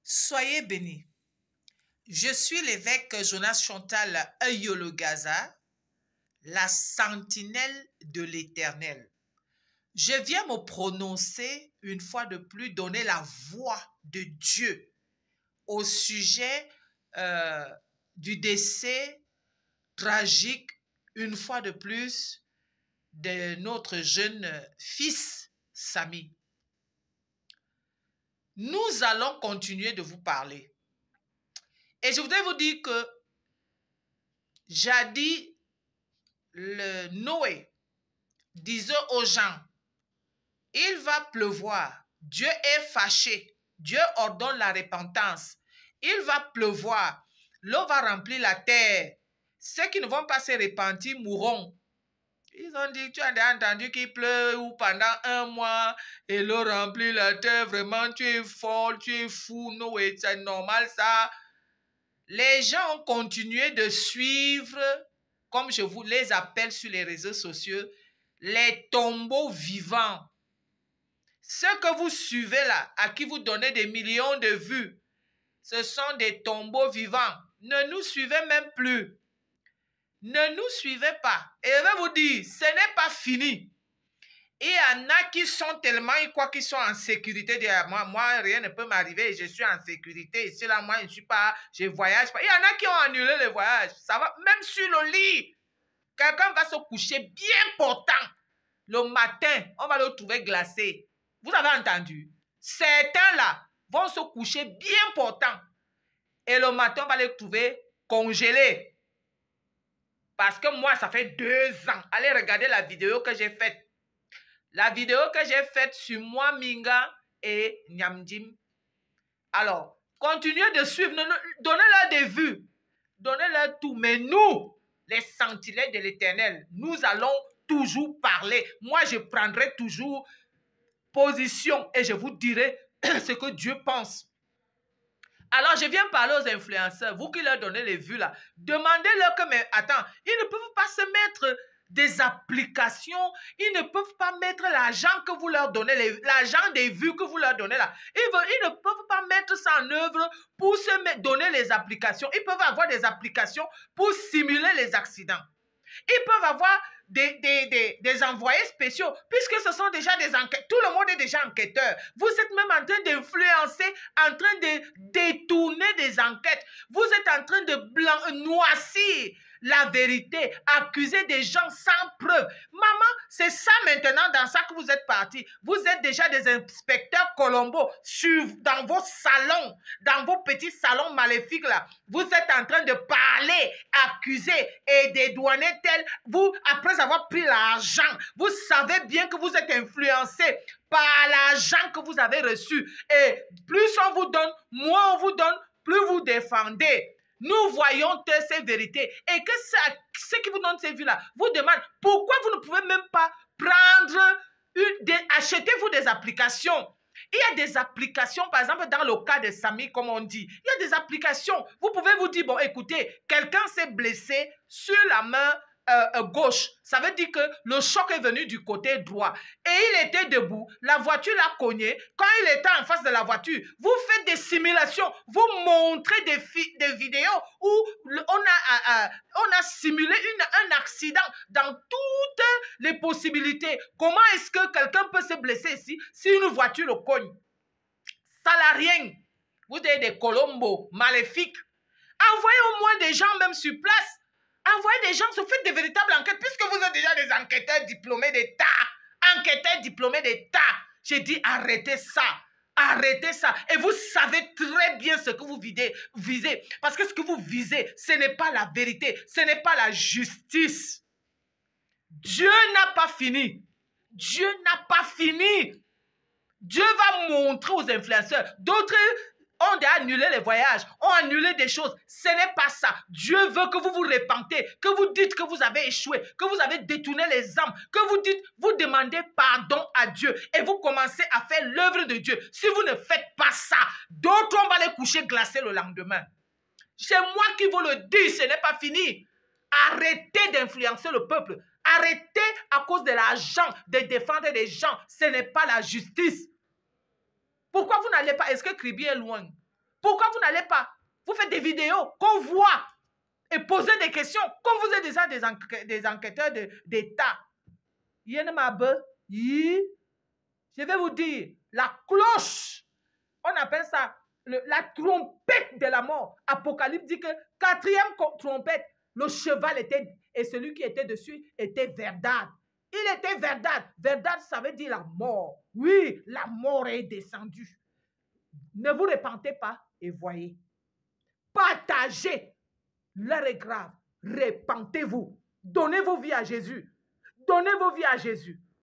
Soyez bénis. Je suis l'évêque Jonas Chantal Ayolo Gaza, la sentinelle de l'Éternel. Je viens me prononcer une fois de plus, donner la voix de Dieu au sujet du décès tragique, une fois de plus, de notre jeune fils Samy. Nous allons continuer de vous parler. Et je voudrais vous dire que jadis, le Noé disait aux gens, il va pleuvoir, Dieu est fâché, Dieu ordonne la repentance, il va pleuvoir, l'eau va remplir la terre, ceux qui ne vont pas se repentir mourront. Ils ont dit, tu as entendu qu'il pleut ou pendant 1 mois et l'eau remplit la terre, vraiment tu es folle, tu es fou, Noé, c'est normal ça. Les gens ont continué de suivre, comme je vous les appelle sur les réseaux sociaux, les tombeaux vivants. Ce que vous suivez là, à qui vous donnez des millions de vues, ce sont des tombeaux vivants. Ne nous suivez même plus. Ne nous suivez pas. Et je vais vous dire, ce n'est pas fini. Il y en a qui sont tellement, ils croient qu'ils sont en sécurité derrière moi. Moi, rien ne peut m'arriver, je suis en sécurité. Ici, là, moi, je ne suis pas, je voyage pas. Il y en a qui ont annulé le voyage. Ça va, même sur le lit. Quelqu'un va se coucher bien portant. Le matin, on va le trouver glacé. Vous avez entendu? Certains, là, vont se coucher bien portant. Et le matin, on va les trouver congelés. Parce que moi, ça fait 2 ans. Allez regarder la vidéo que j'ai faite. La vidéo que j'ai faite sur moi, Minga et Nyamdim. Alors, continuez de suivre. Donnez-leur des vues. Donnez-leur tout. Mais nous, les sentinelles de l'Éternel, nous allons toujours parler. Moi, je prendrai toujours position et je vous dirai ce que Dieu pense. Alors, je viens parler aux influenceurs. Vous qui leur donnez les vues là, demandez-leur que, mais attends, ils ne peuvent pas se mettre des applications, ils ne peuvent pas mettre l'argent que vous leur donnez, l'argent des vues que vous leur donnez là. Ils ne peuvent pas mettre ça en œuvre pour se donner les applications. Ils peuvent avoir des applications pour simuler les accidents. Ils peuvent avoir des envoyés spéciaux, puisque ce sont déjà des enquêteurs. Tout le monde est déjà enquêteur. Vous êtes même en train d'influencer, en train de détourner des enquêtes. Vous êtes en train de noircir la vérité, accuser des gens sans preuve. Maman, c'est ça maintenant dans ça que vous êtes partis. Vous êtes déjà des inspecteurs Colombo dans vos salons, dans vos petits salons maléfiques là. Vous êtes en train de parler, accuser et dédouaner tel. Vous, après avoir pris l'argent, vous savez bien que vous êtes influencé par l'argent que vous avez reçu. Et plus on vous donne, moins on vous donne, plus vous défendez. Nous voyons ces vérités et que ceux qui vous donnent ces vues-là vous demandent pourquoi vous ne pouvez même pas prendre, achetez-vous des applications. Il y a des applications, par exemple, dans le cas de Samy, comme on dit, il y a des applications. Vous pouvez vous dire, bon, écoutez, quelqu'un s'est blessé sur la main gauche. Ça veut dire que le choc est venu du côté droit. Et il était debout, la voiture l'a cogné. Quand il était en face de la voiture, vous faites des simulations, vous montrez des vidéos où on a simulé un accident dans toutes les possibilités. Comment est-ce que quelqu'un peut se blesser ici si une voiture le cogne? Ça n'a rien. Vous avez des colombos maléfiques. Envoyez au moins des gens même sur place. Envoyez des gens, faites des véritables enquêtes, puisque vous êtes déjà des enquêteurs diplômés d'État. Enquêteurs diplômés d'État. J'ai dit arrêtez ça. Arrêtez ça. Et vous savez très bien ce que vous visez. Parce que ce que vous visez, ce n'est pas la vérité. Ce n'est pas la justice. Dieu n'a pas fini. Dieu n'a pas fini. Dieu va montrer aux influenceurs. D'autres ont annulé les voyages, ont annulé des choses. Ce n'est pas ça. Dieu veut que vous vous repentez, que vous dites que vous avez échoué, que vous avez détourné les âmes, que vous dites, vous demandez pardon à Dieu et vous commencez à faire l'œuvre de Dieu. Si vous ne faites pas ça, d'autres on va les coucher glacés le lendemain. C'est moi qui vous le dis, ce n'est pas fini. Arrêtez d'influencer le peuple. Arrêtez à cause de l'argent de défendre les gens. Ce n'est pas la justice. Pourquoi vous n'allez pas? Est-ce que Kribi est loin? Pourquoi vous n'allez pas? Vous faites des vidéos qu'on voit et posez des questions, comme vous êtes déjà des enquêteurs d'État. Je vais vous dire, la cloche, on appelle ça la trompette de la mort. Apocalypse dit que 4e trompette, le cheval était, et celui qui était dessus était Verdad. Il était Verdad. Verdad, ça veut dire la mort. Oui, la mort est descendue. Ne vous repentez pas et voyez. Partagez. L'heure est grave. Repentez-vous. Donnez vos vies à Jésus. Donnez vos vies à Jésus.